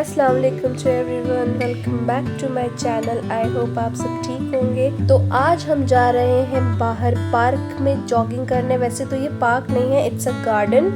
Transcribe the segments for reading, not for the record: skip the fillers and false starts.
अस्सलाम वालेकुम to everyone, welcome back to my channel. I hope आप सब ठीक होंगे। तो आज हम जा रहे हैं बाहर पार्क में जॉगिंग करने। वैसे तो ये पार्क नहीं है, इट्स अ गार्डन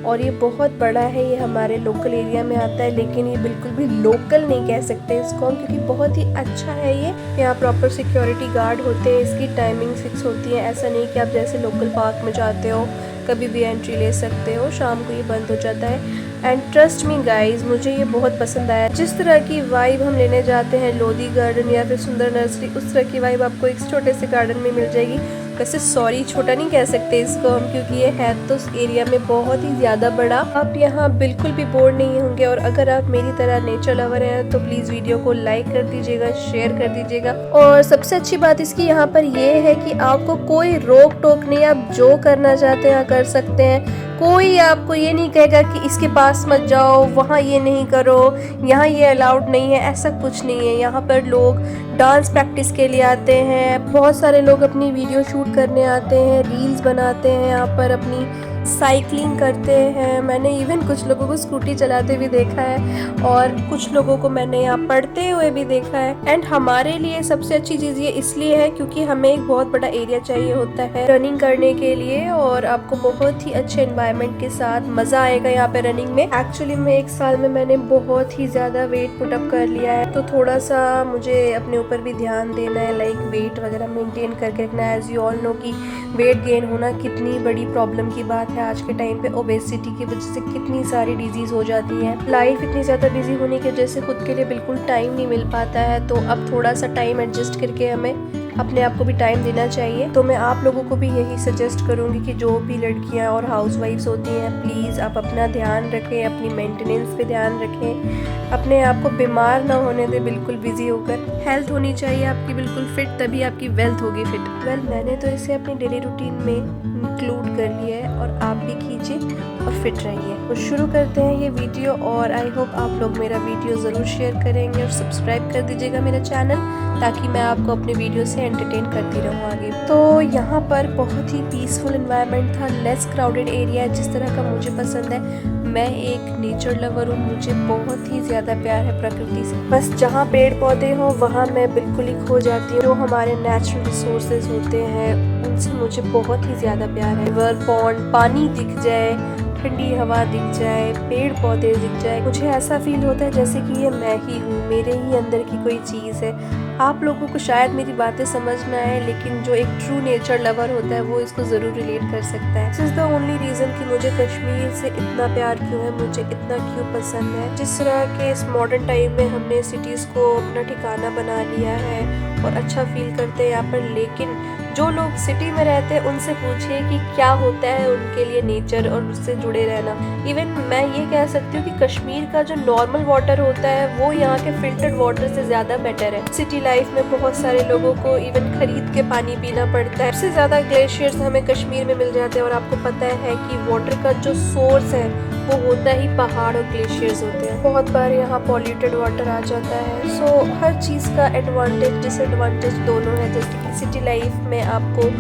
और ये बहुत बड़ा है। ये हमारे लोकल एरिया में आता है, लेकिन ये बिल्कुल भी लोकल नहीं कह सकते इसको हम, क्योंकि बहुत ही अच्छा है ये। यहाँ प्रॉपर सिक्योरिटी गार्ड होते हैं, इसकी टाइमिंग फिक्स होती है। ऐसा नहीं कि आप जैसे लोकल पार्क में जाते हो कभी भी एंट्री ले सकते हो, शाम को ये बंद हो जाता है। एंड ट्रस्ट मी गाइज, मुझे ये बहुत पसंद आया। जिस तरह की वाइब हम लेने जाते हैं लोधी गार्डन या फिर सुंदर नर्सरी, उस तरह की वाइब आपको एक छोटे से गार्डन में मिल जाएगी। वैसे सॉरी, छोटा नहीं कह सकते इसको हम, क्योंकि ये है तो उस एरिया में बहुत ही ज़्यादा बड़ा। आप यहाँ बिल्कुल भी बोर नहीं होंगे। और अगर आप मेरी तरह नेचर लवर हैं तो प्लीज़ वीडियो को लाइक कर दीजिएगा, शेयर कर दीजिएगा। और सबसे अच्छी बात इसकी यहाँ पर ये है कि आपको कोई रोक टोक नहीं, आप जो करना चाहते हैं कर सकते हैं। कोई आपको ये नहीं कहेगा कि इसके पास मत जाओ, वहाँ ये नहीं करो, यहाँ ये अलाउड नहीं है, ऐसा कुछ नहीं है। यहाँ पर लोग डांस प्रैक्टिस के लिए आते हैं, बहुत सारे लोग अपनी वीडियो शूट करने आते हैं, रील्स बनाते हैं, यहाँ पर अपनी साइकिलिंग करते हैं। मैंने इवन कुछ लोगों को स्कूटी चलाते भी देखा है और कुछ लोगों को मैंने यहाँ पढ़ते हुए भी देखा है। एंड हमारे लिए सबसे अच्छी चीज़ ये इसलिए है क्योंकि हमें एक बहुत बड़ा एरिया चाहिए होता है रनिंग करने के लिए, और आपको बहुत ही अच्छे एनवायरनमेंट के साथ मज़ा आएगा यहाँ पे रनिंग में। एक्चुअली में 1 साल में मैंने बहुत ही ज़्यादा वेट पुटअप कर लिया है, तो थोड़ा सा मुझे अपने ऊपर भी ध्यान देना है, लाइक वेट वगैरह मेंटेन करके रखना है। एज यू ऑल नो कि वेट गेन होना कितनी बड़ी प्रॉब्लम की बात है। आज के टाइम पे ओबेसिटी की वजह से कितनी सारी डिजीज हो जाती हैं। लाइफ इतनी ज़्यादा बिजी होने की वजह से खुद के लिए बिल्कुल टाइम नहीं मिल पाता है, तो अब थोड़ा सा टाइम एडजस्ट करके हमें अपने आप को भी टाइम देना चाहिए। तो मैं आप लोगों को भी यही सजेस्ट करूंगी कि जो भी लड़कियां और हाउसवाइफ्स होती हैं, प्लीज़ आप अपना ध्यान रखें, अपनी मेंटेनेंस पे ध्यान रखें, अपने आप को बीमार ना होने दें। बिल्कुल बिजी होकर हेल्थ होनी चाहिए आपकी बिल्कुल फिट, तभी आपकी वेल्थ होगी फिट। मैंने तो इसे अपनी डेली रूटीन में इंक्लूड कर लिया है, और आप भी कीजिए और फिट रहिए। तो शुरू करते हैं ये वीडियो, और आई होप आप लोग मेरा वीडियो ज़रूर शेयर करेंगे और सब्सक्राइब कर दीजिएगा मेरा चैनल, ताकि मैं आपको अपने वीडियो से एंटरटेन करती रहूँ आगे। तो यहाँ पर बहुत ही पीसफुल एनवायरनमेंट था, लेस क्राउडेड एरिया है, जिस तरह का मुझे पसंद है। मैं एक नेचर लवर हूँ, मुझे बहुत ही ज़्यादा प्यार है प्रकृति से। बस जहाँ पेड़ पौधे हों वहाँ मैं बिल्कुल ही खो जाती हूँ। जो हमारे नेचुरल रिसोर्सेज होते हैं उनसे मुझे बहुत ही ज़्यादा प्यार है। रिवर, पॉन्ड, पानी दिख जाए, ठंडी हवा दिख जाए, पेड़ पौधे दिख जाए, मुझे ऐसा फील होता है जैसे कि ये मैं ही हूँ, मेरे ही अंदर की कोई चीज़ है। आप लोगों को शायद मेरी बातें समझ ना आए, लेकिन जो एक ट्रू नेचर लवर होता है वो इसको ज़रूर रिलेट कर सकता है। This is the only reason कि मुझे कश्मीर से इतना प्यार क्यों है, मुझे इतना क्यों पसंद है। जिस तरह के इस मॉडर्न टाइम में हमने सिटीज़ को अपना ठिकाना बना लिया है और अच्छा फील करते हैं यहाँ पर, लेकिन जो लोग सिटी में रहते हैं उनसे पूछिए कि क्या होता है उनके लिए नेचर और उससे जुड़े रहना। इवन मैं ये कह सकती हूँ कि कश्मीर का जो नॉर्मल वाटर होता है वो यहाँ के फिल्टर्ड वाटर से ज़्यादा बेटर है। सिटी लाइफ में बहुत सारे लोगों को इवन खरीद के पानी पीना पड़ता है। सबसे ज़्यादा ग्लेशियर्स हमें कश्मीर में मिल जाते हैं, और आपको पता है कि वाटर का जो सोर्स है वो होता ही पहाड़ और ग्लेशियर्स होते हैं। बहुत बार यहाँ पॉल्यूटेड वाटर आ जाता है। सो हर चीज़ का एडवांटेज डिसएडवांटेज दोनों है। जैसे कि सिटी लाइफ में आपको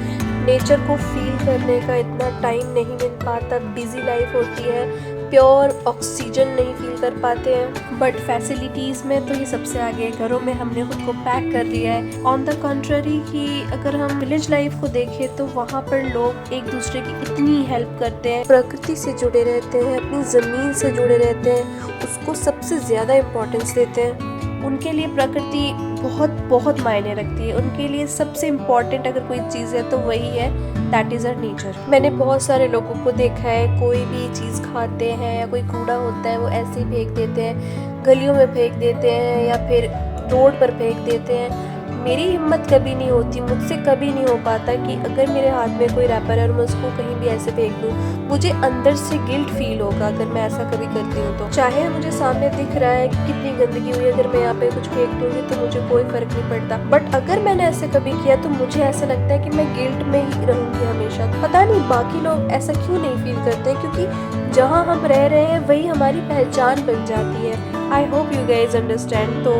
नेचर को फील करने का इतना टाइम नहीं मिल पाता, बिजी लाइफ होती है, प्योर ऑक्सीजन नहीं फील कर पाते हैं। बट फैसिलिटीज़ में तो ये सबसे आगे है। घरों में हमने खुद को पैक कर लिया है। ऑन द कंट्ररी कि अगर हम विलेज लाइफ को देखें तो वहाँ पर लोग एक दूसरे की इतनी हेल्प करते हैं, प्रकृति से जुड़े रहते हैं, अपनी ज़मीन से जुड़े रहते हैं, उसको सबसे ज़्यादा इम्पोर्टेंस देते हैं। उनके लिए प्रकृति बहुत बहुत मायने रखती है। उनके लिए सबसे इम्पॉर्टेंट अगर कोई चीज़ है तो वही है, दैट इज़ आवर नेचर। मैंने बहुत सारे लोगों को देखा है, कोई भी चीज़ खाते हैं या कोई कूड़ा होता है वो ऐसे ही फेंक देते हैं, गलियों में फेंक देते हैं या फिर रोड पर फेंक देते हैं। मेरी हिम्मत कभी नहीं होती, मुझसे कभी नहीं हो पाता कि अगर मेरे हाथ में कोई रैपर है और मैं उसको कहीं भी ऐसे फेंक दूँ, मुझे अंदर से गिल्ट फील होगा अगर मैं ऐसा कभी करती हूँ तो। चाहे मुझे सामने दिख रहा है कि कितनी गंदगी हुई है, अगर मैं यहाँ पे कुछ फेंक दूँगी तो मुझे कोई फ़र्क नहीं पड़ता। बट अगर मैंने ऐसे कभी किया तो मुझे ऐसा लगता है कि मैं गिल्ट में ही रहूँगी हमेशा। पता नहीं बाकी लोग ऐसा क्यों नहीं फील करते, क्योंकि जहाँ हम रह रहे हैं वही हमारी पहचान बन जाती है। I hope you guys understand. तो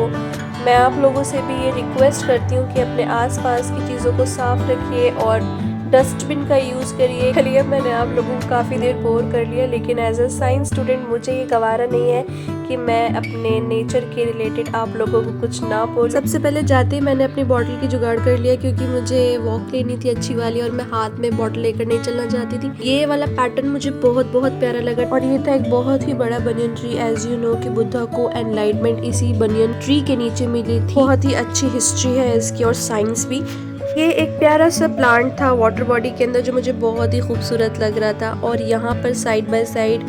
मैं आप लोगों से भी ये रिक्वेस्ट करती हूँ कि अपने आसपास की चीज़ों को साफ रखिए और डस्टबिन का यूज़ करिए। चलिए मैंने आप लोगों को काफ़ी देर बोर कर लिया, लेकिन एज अ साइंस स्टूडेंट मुझे ये गवारा नहीं है कि मैं अपने नेचर के रिलेटेड आप लोगों को कुछ ना बोलूं। सबसे पहले जाते ही मैंने अपनी बॉटल की जुगाड़ कर लिया, क्योंकि मुझे वॉक लेनी थी अच्छी वाली और मैं हाथ में बॉटल लेकर नहीं चलना चाहती थी। ये वाला पैटर्न मुझे बहुत प्यारा लगा और ये था एक बहुत ही बड़ा banyan tree. As you know कि बुद्धा को एनलाइटमेंट इसी बनियन ट्री के नीचे मिली थी। बहुत ही अच्छी हिस्ट्री है इसकी और साइंस भी। ये एक प्यारा सा प्लांट था वाटर बॉडी के अंदर जो मुझे बहुत ही खूबसूरत लग रहा था। और यहाँ पर साइड बाय साइड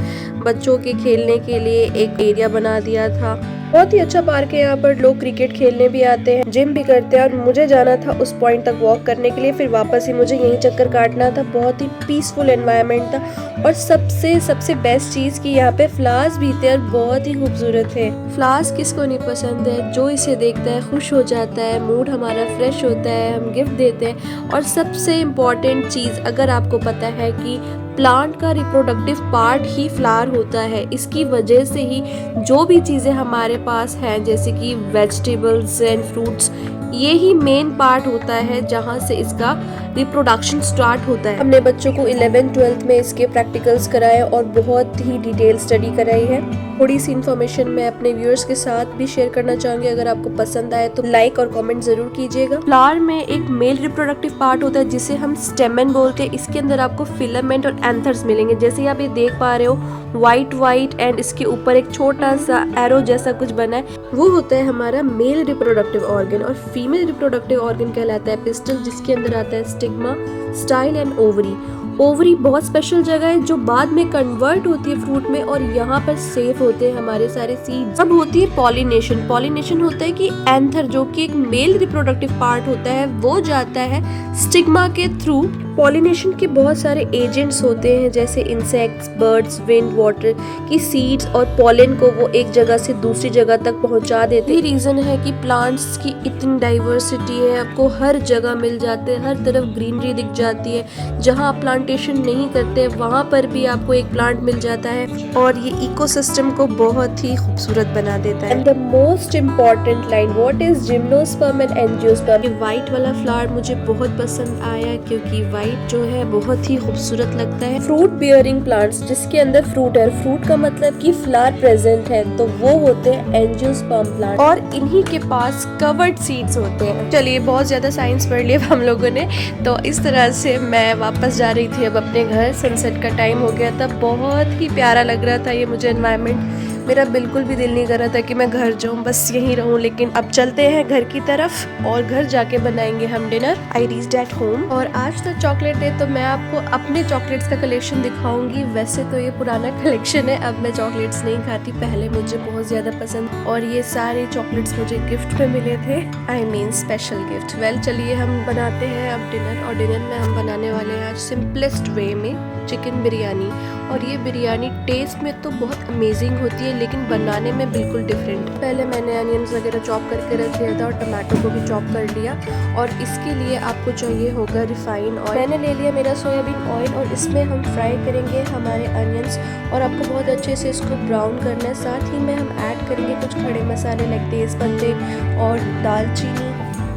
बच्चों के खेलने के लिए एक एरिया बना दिया था। बहुत ही अच्छा पार्क है। यहाँ पर लोग क्रिकेट खेलने भी आते हैं, जिम भी करते हैं। और मुझे जाना था उस पॉइंट तक वॉक करने के लिए, फिर वापस ही मुझे यहीं चक्कर काटना था। बहुत ही पीसफुल एनवायरनमेंट था और सबसे बेस्ट चीज कि यहाँ पे फ्लावर्स भी थे और बहुत ही खूबसूरत थे। फ्लावर्स किसको नहीं पसंद है, जो इसे देखता है खुश हो जाता है, मूड हमारा फ्रेश होता है, हम गिफ्ट देते हैं। और सबसे इम्पोर्टेंट चीज, अगर आपको पता है कि प्लांट का रिप्रोडक्टिव पार्ट ही फ्लावर होता है, इसकी वजह से ही जो भी चीज़ें हमारे पास हैं जैसे कि वेजिटेबल्स एंड फ्रूट्स, ये ही मेन पार्ट होता है जहाँ से इसका रिप्रोडक्शन स्टार्ट होता है। हमने बच्चों को 11th-12th में इसके प्रैक्टिकल्स कराए और बहुत ही डिटेल स्टडी कराई है। थोड़ी सी इन्फॉर्मेशन मैं अपने व्यूअर्स के साथ भी शेयर करना चाहूंगी। अगर आपको पसंद आए तो लाइक और कमेंट जरूर कीजिएगा। फ्लावर में एक मेल रिप्रोडक्टिव पार्ट होता है जिसे हम स्टेमन बोलते हैं। इसके अंदर आपको फिलामेंट और एंथर्स मिलेंगे, जैसे आप ये देख पा रहे हो वाइट एंड इसके ऊपर एक छोटा सा एरो जैसा कुछ बना है, वो होता है हमारा मेल रिप्रोडक्टिव ऑर्गन। और फीमेल रिप्रोडक्टिव ऑर्गन कहलाता है पिस्टल, जिसके अंदर आता है stigma, style and ovary. Ovary बहुत स्पेशल जगह है जो बाद में कन्वर्ट होती है फ्रूट में और यहाँ पर सेफ होते हैं हमारे सारे सीड्स। अब होती है पॉलिनेशन। पॉलिनेशन होता है कि एंथर जो कि एक मेल रिप्रोडक्टिव पार्ट होता है वो जाता है स्टिग्मा के थ्रू। पॉलिनेशन के बहुत सारे एजेंट्स होते हैं जैसे इंसेक्ट्स, बर्ड्स, विंड, वाटर की सीड्स और पॉलन को वो एक जगह से दूसरी जगह तक पहुंचा देते हैं। रीजन है कि प्लांट्स की इतनी डाइवर्सिटी है, आपको हर जगह मिल जाते हैं, हर तरफ ग्रीनरी दिख जाती है। जहां आप प्लांटेशन नहीं करते वहां पर भी आपको एक प्लांट मिल जाता है और ये इकोसिस्टम को बहुत ही खूबसूरत बना देता है। And the most important line, what is gymnosperm and angiosperm. White वाला फ्लावर मुझे बहुत पसंद आया क्योंकि व्हाइट जो है बहुत ही खूबसूरत लगता है। फ्रूट बियरिंग प्लांट्स जिसके अंदर फ्रूट है, फ्रूट का मतलब कि फ्लावर प्रेजेंट है, तो वो होते हैं एंजियोस्पर्म प्लांट और इन्हीं के पास कवर्ड सीड्स होते हैं। चलिए बहुत ज्यादा साइंस पढ़ लिया हम लोगों ने, तो इस तरह से मैं वापस जा रही थी अब अपने घर। सनसेट का टाइम हो गया था, बहुत ही प्यारा लग रहा था ये मुझे एनवायरनमेंट। मेरा बिल्कुल भी दिल नहीं कर रहा था कि मैं घर जाऊं, बस यहीं रहूं। लेकिन अब चलते हैं घर की तरफ और घर जाके बनाएंगे हम dinner. I reached at home और आज तो चॉकलेट डे, तो मैं आपको अपने चॉकलेट्स का कलेक्शन दिखाऊंगी। वैसे तो ये पुराना कलेक्शन है, अब मैं चॉकलेट्स नहीं खाती, पहले मुझे बहुत ज्यादा पसंद और ये सारे चॉकलेट्स मुझे गिफ्ट में मिले थे, I mean special gift. Well चलिए हम बनाते हैं अब डिनर। और डिनर में हम बनाने वाले हैं आज सिंपलेस्ट वे में चिकन बिरयानी। और ये बिरयानी टेस्ट में तो बहुत अमेजिंग होती है लेकिन बनाने में बिल्कुल डिफरेंट। पहले मैंने अनियंस वगैरह चॉप करके रख लिया था और टमाटो को भी चॉप कर लिया। और इसके लिए आपको चाहिए होगा रिफाइन ऑयल। मैंने ले लिया मेरा सोयाबीन ऑयल और इसमें हम फ्राई करेंगे हमारे अनियंस और आपको बहुत अच्छे से इसको ब्राउन करना है। साथ ही में हम ऐड करेंगे कुछ खड़े मसाले लाइक तेज पत्ते और दालचीनी,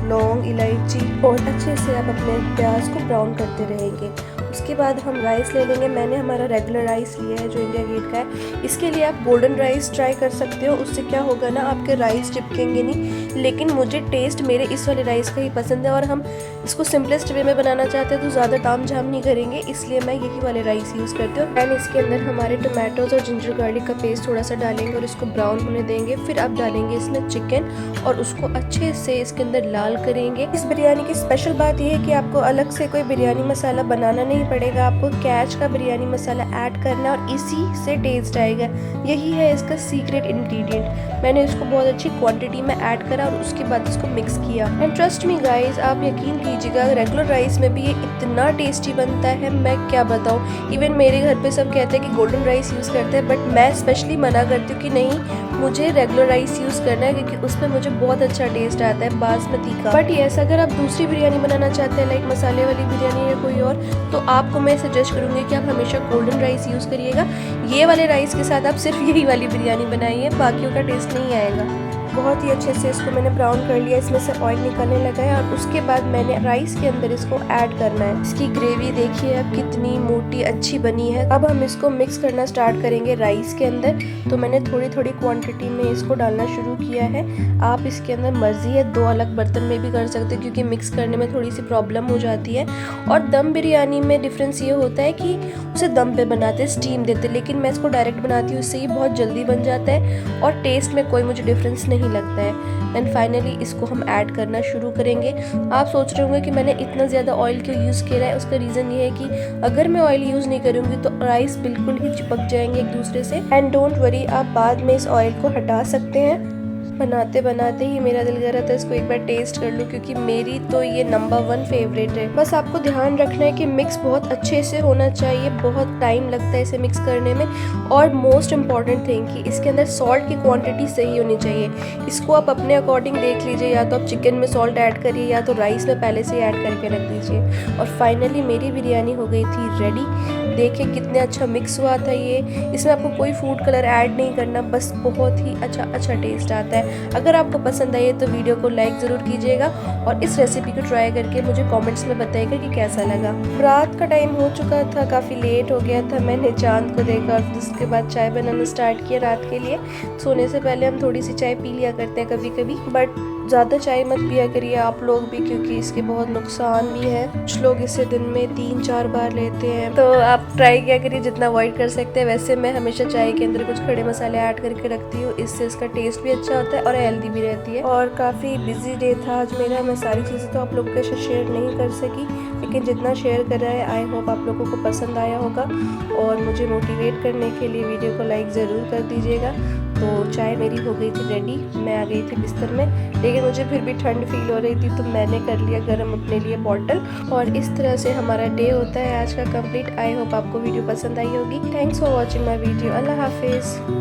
लौंग, इलायची और अच्छे से आप अपने प्याज को ब्राउन करते रहेंगे। उसके बाद हम राइस ले लेंगे। मैंने हमारा रेगुलर राइस लिया है जो इंडिया गेट का है। इसके लिए आप गोल्डन राइस ट्राई कर सकते हो, उससे क्या होगा ना आपके राइस चिपकेंगे नहीं। लेकिन मुझे टेस्ट मेरे इस वाले राइस का ही पसंद है और हम इसको सिंपलेस्ट वे में बनाना चाहते हैं तो ज़्यादा ताम झाम नहीं करेंगे, इसलिए मैं यही वाले राइस यूज़ करती हूँ। एंड इसके अंदर हमारे टमाटोज और जिंजर गार्लिक का पेस्ट थोड़ा सा डालेंगे और इसको ब्राउन होने देंगे। फिर आप डालेंगे इसमें चिकन और उसको अच्छे से इसके अंदर लाल करेंगे। इस बिरयानी की स्पेशल बात यह है कि आपको अलग से कोई बिरयानी मसाला बनाना नहीं पड़ेगा, आपको कैच का बिरयानी मसाला ऐड करना है और इसी से टेस्ट आएगा। यही है इसका सीक्रेट इंग्रेडिएंट। मैंने इसको बहुत अच्छी क्वांटिटी में ऐड करा और उसके बाद इसको मिक्स किया। एंड ट्रस्ट मी गाइस, आप यकीन कीजिएगा रेगुलर राइस में भी ये इतना टेस्टी बनता है, मैं क्या बताऊँ। इवन मेरे घर पे सब कहते हैं कि गोल्डन राइस यूज़ करते हैं, बट मैं स्पेशली मना करती हूँ कि नहीं, मुझे रेगुलर राइस यूज़ करना है क्योंकि उसमें मुझे बहुत अच्छा टेस्ट आता है बासमती का। बट यस, अगर आप दूसरी बिरयानी बनाना चाहते हैं लाइक मसाले वाली बिरयानी या कोई और, तो आपको मैं सजेस्ट करूँगी कि आप हमेशा गोल्डन राइस यूज़ करिएगा। ये वाले राइस के साथ आप सिर्फ यही वाली बिरयानी बनाइए, बाकियों का टेस्ट नहीं आएगा। बहुत ही अच्छे से इसको मैंने ब्राउन कर लिया, इसमें से ऑयल निकलने लगा है। और उसके बाद मैंने राइस के अंदर इसको ऐड करना है। इसकी ग्रेवी देखिए अब कितनी मोटी अच्छी बनी है। अब हम इसको मिक्स करना स्टार्ट करेंगे राइस के अंदर। तो मैंने थोड़ी थोड़ी क्वांटिटी में इसको डालना शुरू किया है। आप इसके अंदर मर्जी है 2 अलग बर्तन में भी कर सकते हैं, क्योंकि मिक्स करने में थोड़ी सी प्रॉब्लम हो जाती है। और दम बिरयानी में डिफरेंस ये होता है कि उसे दम पे बनाते हैं, स्टीम देते, लेकिन मैं इसको डायरेक्ट बनाती हूँ, इससे ही बहुत जल्दी बन जाता है और टेस्ट में कोई मुझे डिफरेंस नहीं लगता है। एंड फाइनली इसको हम ऐड करना शुरू करेंगे। आप सोच रहे होंगे कि मैंने इतना ज़्यादा ऑयल क्यों यूज़ किया है। उसका रीज़न ये है कि अगर मैं ऑयल यूज़ नहीं करूँगी तो राइस बिल्कुल ही चिपक जाएंगे एक दूसरे से। एंड डोंट वरी, आप बाद में इस ऑयल को हटा सकते हैं। बनाते बनाते ही मेरा दिल कर रहा था इसको एक बार टेस्ट कर लूँ, क्योंकि मेरी तो ये नंबर 1 फेवरेट है। बस आपको ध्यान रखना है कि मिक्स बहुत अच्छे से होना चाहिए, बहुत टाइम लगता है इसे मिक्स करने में। और मोस्ट इम्पॉर्टेंट थिंग कि इसके अंदर सॉल्ट की क्वांटिटी सही होनी चाहिए। इसको आप अपने अकॉर्डिंग देख लीजिए, या तो आप चिकन में सॉल्ट ऐड करिए या तो राइस में पहले से ऐड करके रख दीजिए। और फाइनली मेरी बिरयानी हो गई थी रेडी। देखिए कितने अच्छा मिक्स हुआ था ये। इसमें आपको कोई फूड कलर ऐड नहीं करना, बस बहुत ही अच्छा टेस्ट आता है। अगर आपको पसंद आई तो वीडियो को लाइक ज़रूर कीजिएगा और इस रेसिपी को ट्राई करके मुझे कमेंट्स में बताइएगा कि कैसा लगा। रात का टाइम हो चुका था, काफ़ी लेट हो गया था। मैंने चांद को देखा और उसके बाद चाय बनाना स्टार्ट किया रात के लिए। सोने से पहले हम थोड़ी सी चाय पी लिया करते हैं कभी कभी, बट ज़्यादा चाय मत पिया करिए आप लोग भी, क्योंकि इसके बहुत नुकसान भी है। कुछ लोग इसे दिन में 3-4 बार लेते हैं, तो आप ट्राई किया करिए जितना अवॉइड कर सकते हैं। वैसे मैं हमेशा चाय के अंदर कुछ खड़े मसाले ऐड करके रखती हूँ, इससे इसका टेस्ट भी अच्छा होता है और हेल्दी भी रहती है। और काफ़ी बिजी डे था आज मेरा, मैं सारी चीज़ें तो आप लोगों के साथ शेयर नहीं कर सकी, लेकिन जितना शेयर कर रहा है आई होप आप लोगों को पसंद आया होगा। और मुझे मोटिवेट करने के लिए वीडियो को लाइक ज़रूर कर दीजिएगा। तो चाय मेरी हो गई थी रेडी, मैं आ गई थी बिस्तर में, लेकिन मुझे फिर भी ठंड फील हो रही थी, तो मैंने कर लिया गर्म अपने लिए बॉटल। और इस तरह से हमारा डे होता है आज का कंप्लीट। आई होप आपको वीडियो पसंद आई होगी। Thanks for watching my video. अल्लाह हाफिज़।